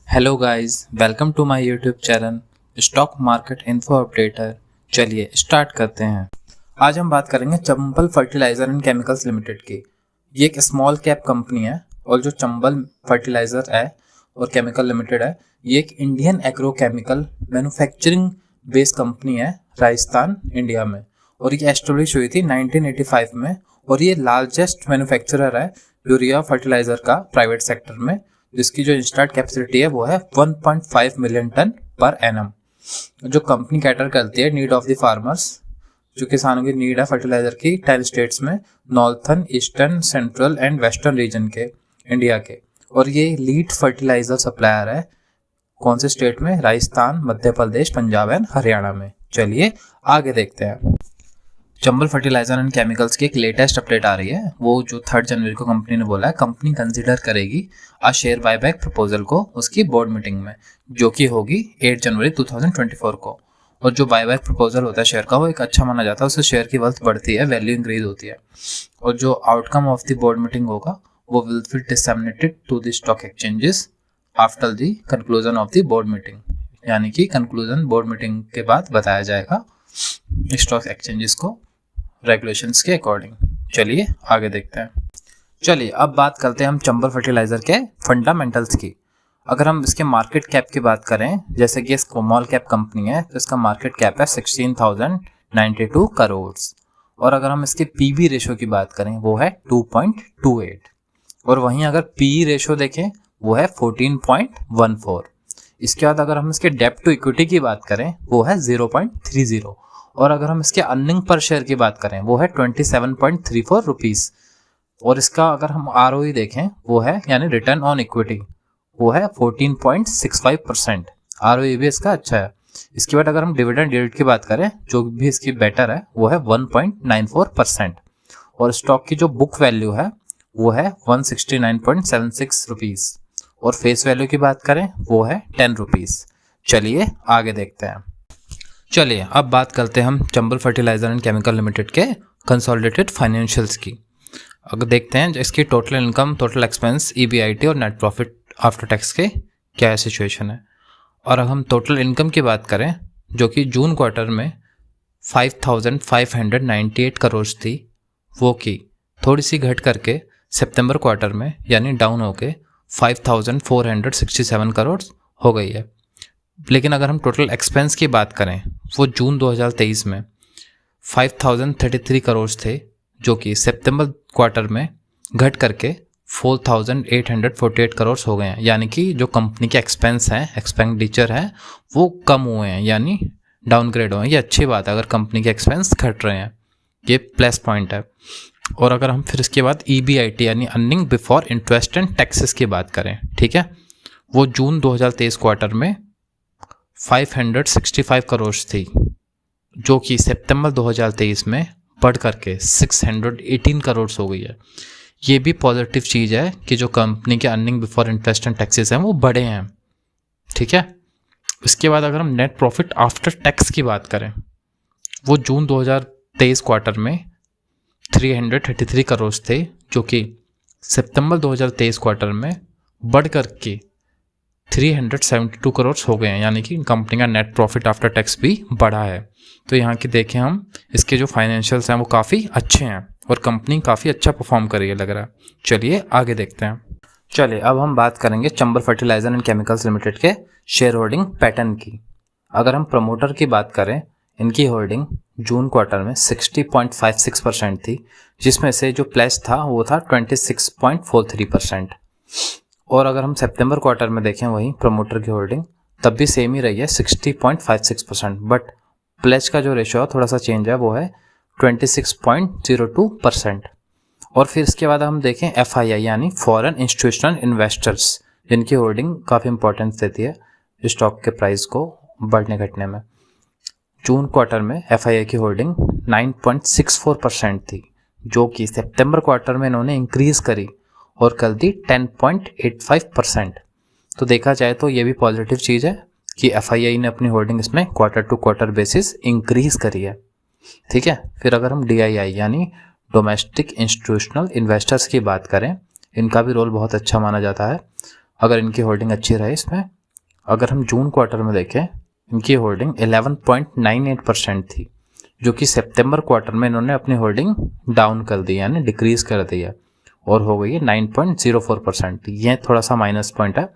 Hello guys, welcome to my YouTube channel stock market info updater. चलिए start करते हैं। आज हम बात करेंगे Chambal fertiliser and chemicals limited की। ये एक स्मॉल कैप कंपनी है और जो चंबल फर्टिलाइजर है और केमिकल लिमिटेड है, ये एक Indian agro chemical manufacturing based company है राजस्थान, इंडिया में। और ये एस्टेब्लिश हुई थी 1985 में और ये लार्जेस्ट मैन्युफैक्चरर है यूरिया फर्टिलाइजर का प्राइवेट सेक्टर में, जिसकी जो इंस्टॉल्ड कैपेसिटी है वो है 1.5 मिलियन टन पर एनम। जो कंपनी कैटर करती है नीड ऑफ द फार्मर्स, जो किसानों की नीड है फर्टिलाइजर की 10 स्टेट्स में, northern, eastern, central and western region के इंडिया के। और ये लीड फर्टिलाइजर सप्लायर है कौन से स्टेट में? राजस्थान, मध्य प्रदेश, पंजाब एंड हरियाणा में। चलिए आगे देखते हैं। चंबल फर्टिलाइजर एंड केमिकल्स की एक लेटेस्ट अपडेट आ रही है, वो जो 3 जनवरी को कंपनी ने बोला है कंपनी कंसीडर करेगी आ शेयर बायबैक प्रपोजल को उसकी बोर्ड मीटिंग में, जो कि होगी 8 जनवरी 2024 को। और जो बायबैक प्रपोजल होता है शेयर का, वो एक अच्छा माना जाता है, उससे शेयर की वर्थ बढ़ती है, वैल्यू इंक्रीज होती है। और जो outcome of the board meeting होगा वो will be disseminated to the stock exchanges after the conclusion of the board meeting, यानी कि कंक्लूजन बोर्ड मीटिंग के बाद बताया जाएगा स्टॉक एक्सचेंजेस को रेगुलेशंस के अकॉर्डिंग। चलिए आगे देखते हैं। चलिए अब बात करते हैं हम चंबल फर्टिलाइजर के फंडामेंटल्स की। अगर हम इसके मार्केट कैप की बात करें, जैसे कि स्मॉल कैप कंपनी है तो इसका मार्केट कैप है 16,092 करोड़। और अगर हम इसके पीबी रेशो की बात करें वो है 2.28। और वहीं अगर पीई रेशो देखें वो है 14.14। इसके बाद अगर हम इसके डेब्ट टू इक्विटी की बात करें वो है 0.30। और अगर हम इसके अर्निंग पर शेयर की बात करें वो है 27.34 रुपीज़। और इसका अगर हम ROE देखें वो है यानी रिटर्न ऑन इक्विटी, वो है 14.65%। ROE भी इसका अच्छा है। इसके बाद अगर हम डिविडेंड यील्ड की बात करें जो भी इसकी बेटर है वो है 1.94%। और स्टॉक की जो बुक वैल्यू है वो है 169.76 रुपीज़। और फेस वैल्यू की बात करें वो है 10 रुपीज़। चलिए आगे देखते हैं। चलिए अब बात करते हैं हम Chambal fertiliser and chemical limited के कंसोलिडेटेड फाइनेंशियल्स की। अगर देखते हैं इसकी total income, total expense, EBIT और नेट प्रॉफिट आफ्टर टैक्स के क्या सिचुएशन है। और अगर हम टोटल इनकम की बात करें जो कि जून क्वार्टर में 5,598 करोड़ थी, वो की थोड़ी सी घट करके सितंबर क्वार्टर में यानी डाउन होके 5,467 करोड़ हो गई है। लेकिन अगर हम टोटल एक्सपेंस की बात करें वो जून 2023 में 5,033 करोड़ थे, जो कि सितंबर क्वार्टर में घट करके 4,848 करोड़ हो गए हैं। यानी कि जो कंपनी के एक्सपेंस हैं, एक्सपेंडिचर हैं, वो कम हुए हैं यानी डाउनग्रेड हुए हैं। ये अच्छी बात है अगर कंपनी के एक्सपेंस घट रहे हैं, ये प्लस पॉइंट है। और अगर हम फिर इसके बाद EBIT यानी earning before interest and taxes की बात करें, ठीक है, वो जून 2023 क्वार्टर में 565 करोड़ थी, जो कि सितंबर 2023 में बढ़ करके 618 करोड़ हो गई है। ये भी पॉजिटिव चीज़ है कि जो कंपनी के earning before interest and taxes हैं वो बढ़े हैं, ठीक है। इसके बाद अगर हम नेट प्रॉफिट आफ्टर टैक्स की बात करें वो जून 2023 क्वार्टर में 333 करोड़ थे, जो कि सितंबर 2023 क्वार्टर में बढ़ करके 372 करोड़ हो गए हैं। यानी कि कंपनी का नेट प्रॉफिट आफ्टर टैक्स भी बढ़ा है। तो यहाँ की देखें हम, इसके जो फाइनेंशियल्स हैं वो काफ़ी अच्छे हैं और कंपनी काफ़ी अच्छा परफॉर्म कर रही है लग रहा है। चलिए आगे देखते हैं। चलिए अब हम बात करेंगे Chambal fertiliser and chemicals limited के शेयर होल्डिंग पैटर्न की। अगर हम प्रमोटर की बात करें, इनकी होल्डिंग जून क्वार्टर में 60.56% थी, जिसमें से जो प्लेस था वो था 26.43%। और अगर हम सितंबर क्वार्टर में देखें वही प्रमोटर की होल्डिंग तब भी सेम ही रही है 60.56%, बट प्लेज का जो रेशो है थोड़ा सा चेंज है, वो है 26.02%। और फिर इसके बाद हम देखें FII यानी फॉरेन इंस्टीट्यूशनल इन्वेस्टर्स, जिनकी होल्डिंग काफ़ी इंपॉर्टेंस देती है स्टॉक के प्राइस को बढ़ने घटने में। जून क्वार्टर में FII की होल्डिंग 9.64% थी, जो कि सितंबर क्वार्टर में इन्होंने इंक्रीज़ करी और कर दी 10.85%। तो देखा जाए तो ये भी पॉजिटिव चीज़ है कि FII ने अपनी होल्डिंग इसमें quarter to quarter basis increase करी है, ठीक है। फिर अगर हम DII यानी डोमेस्टिक इंस्टीट्यूशनल इन्वेस्टर्स की बात करें, इनका भी रोल बहुत अच्छा माना जाता है। अगर इनकी होल्डिंग अच्छी रहे इसमें अगर हम जून क्वार्टर में देखें, इनकी होल्डिंग 11.98% थी, जो कि सितंबर क्वार्टर में इन्होंने अपनी होल्डिंग डाउन कर दी, यानी डिक्रीज कर दी है और हो गई है 9.04%। यह थोड़ा सा माइनस पॉइंट है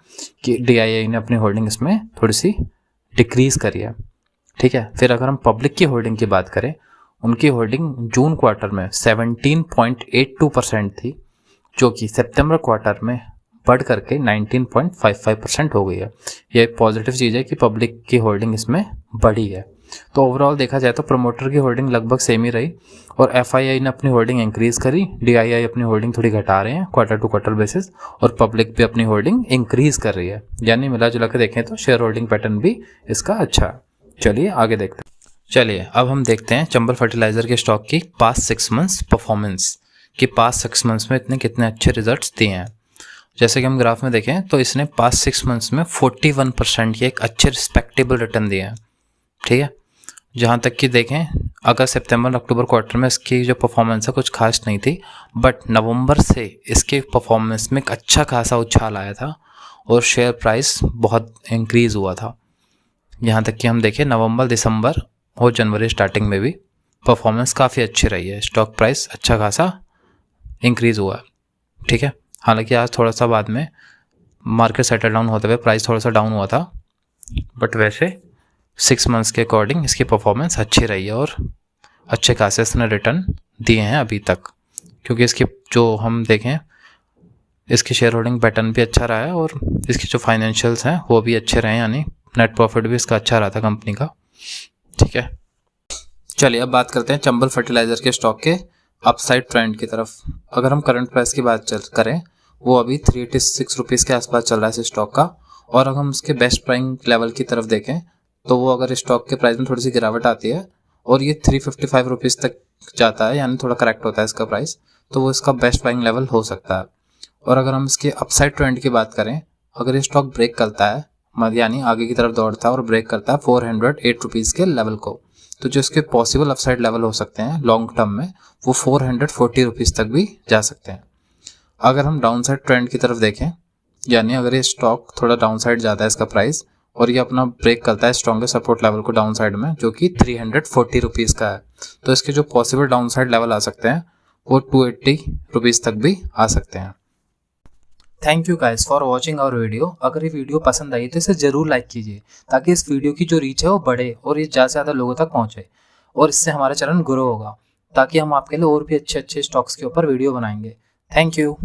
कि DII ने अपनी होल्डिंग इसमें थोड़ी सी डिक्रीज करी है। ठीक है, फिर अगर हम पब्लिक की होल्डिंग की बात करें, उनकी होल्डिंग जून क्वार्टर में 17.82% थी, जो कि सितंबर क्वार्टर में बढ़ करके 19.55% हो गई है। ये एक पॉजिटिव चीज़ है कि पब्लिक की होल्डिंग इसमें बढ़ी है। तो ओवरऑल देखा जाए तो प्रमोटर की होल्डिंग लगभग सेम ही रही और FII ने अपनी होल्डिंग इंक्रीज करी, DII अपनी होल्डिंग थोड़ी घटा रहे हैं क्वार्टर टू क्वार्टर बेसिस, और पब्लिक भी अपनी होल्डिंग इंक्रीज कर रही है। यानी मिला जुला के देखें तो शेयर होल्डिंग पैटर्न भी इसका अच्छा है। चलिए आगे देखते हैं। चलिए अब हम देखते हैं चंबल फर्टिलाइजर के स्टॉक की पास्ट 6 मंथ्स परफॉर्मेंस, कि पास्ट 6 मंथ्स में इतने कितने अच्छे रिजल्ट्स दिए हैं। जैसे कि हम ग्राफ में देखें तो इसने पास्ट 6 मंथ्स में 41% के एक अच्छे रिस्पेक्टेबल रिटर्न दिए हैं। ठीक है, जहाँ तक कि देखें अगर सितंबर अक्टूबर क्वार्टर में इसकी जो परफॉर्मेंस है कुछ खास नहीं थी, बट नवंबर से इसके परफॉर्मेंस में एक अच्छा खासा उछाल आया था और शेयर प्राइस बहुत इंक्रीज़ हुआ था। यहाँ तक कि हम देखें नवंबर, दिसंबर और जनवरी स्टार्टिंग में भी परफॉर्मेंस काफ़ी अच्छी रही है, स्टॉक प्राइस अच्छा खासा इंक्रीज़ हुआ है। ठीक है, हालांकि आज थोड़ा सा बाद में मार्केट सेटल डाउन होते हुए प्राइस थोड़ा सा डाउन हुआ था, बट वैसे 6 मंथ्स के अकॉर्डिंग इसकी परफॉर्मेंस अच्छी रही है और अच्छे खासे इसने रिटर्न दिए हैं अभी तक, क्योंकि इसकी जो हम देखें इसकी शेयर होल्डिंग पैटर्न भी अच्छा रहा है और इसके जो फाइनेंशियल्स हैं वो भी अच्छे रहे, यानी नेट प्रॉफिट भी इसका अच्छा रहा था कंपनी का। ठीक है, चलिए अब बात करते हैं चंबल फर्टिलाइजर के स्टॉक के अपसाइड ट्रेंड की तरफ। अगर हम करंट प्राइस की बात करें, वो अभी 386 रुपीज़ के आसपास चल रहा है इस स्टॉक का, और अगर हम उसके बेस्ट प्राइस लेवल की तरफ देखें तो वो अगर स्टॉक के प्राइस में थोड़ी सी गिरावट आती है और ये 355 रुपीज़ तक जाता है, यानी थोड़ा करेक्ट होता है इसका प्राइस, तो वो इसका बेस्ट प्राइस लेवल हो सकता है। और अगर हम इसके अपसाइड ट्रेंड की बात करें, अगर ये स्टॉक ब्रेक करता है, यानी आगे की तरफ दौड़ता है और ब्रेक करता है 408 रुपीज़ के लेवल को, तो जो इसके पॉसिबल अपसाइड लेवल हो सकते हैं लॉन्ग टर्म में वो 440 रुपीज़ तक भी जा सकते हैं। अगर हम डाउन साइड ट्रेंड की तरफ देखें, यानी अगर ये स्टॉक थोड़ा डाउन साइड जाता है इसका प्राइस और ये अपना ब्रेक करता है स्ट्रॉन्गेस्ट सपोर्ट लेवल को डाउन साइड में, जो कि 340 रुपीज़ का है, तो इसके जो पॉसिबल डाउन साइड लेवल आ सकते हैं वो 280 रुपीज़ तक भी आ सकते हैं। Thank you guys for watching our video. अगर ये वीडियो पसंद आई तो इसे ज़रूर लाइक कीजिए ताकि इस वीडियो की जो रीच है वो बढ़े और ये ज़्यादा से ज़्यादा लोगों तक पहुँचे, और इससे हमारा चैनल ग्रो होगा ताकि हम आपके लिए और भी अच्छे अच्छे स्टॉक्स के ऊपर वीडियो बनाएंगे। Thank you.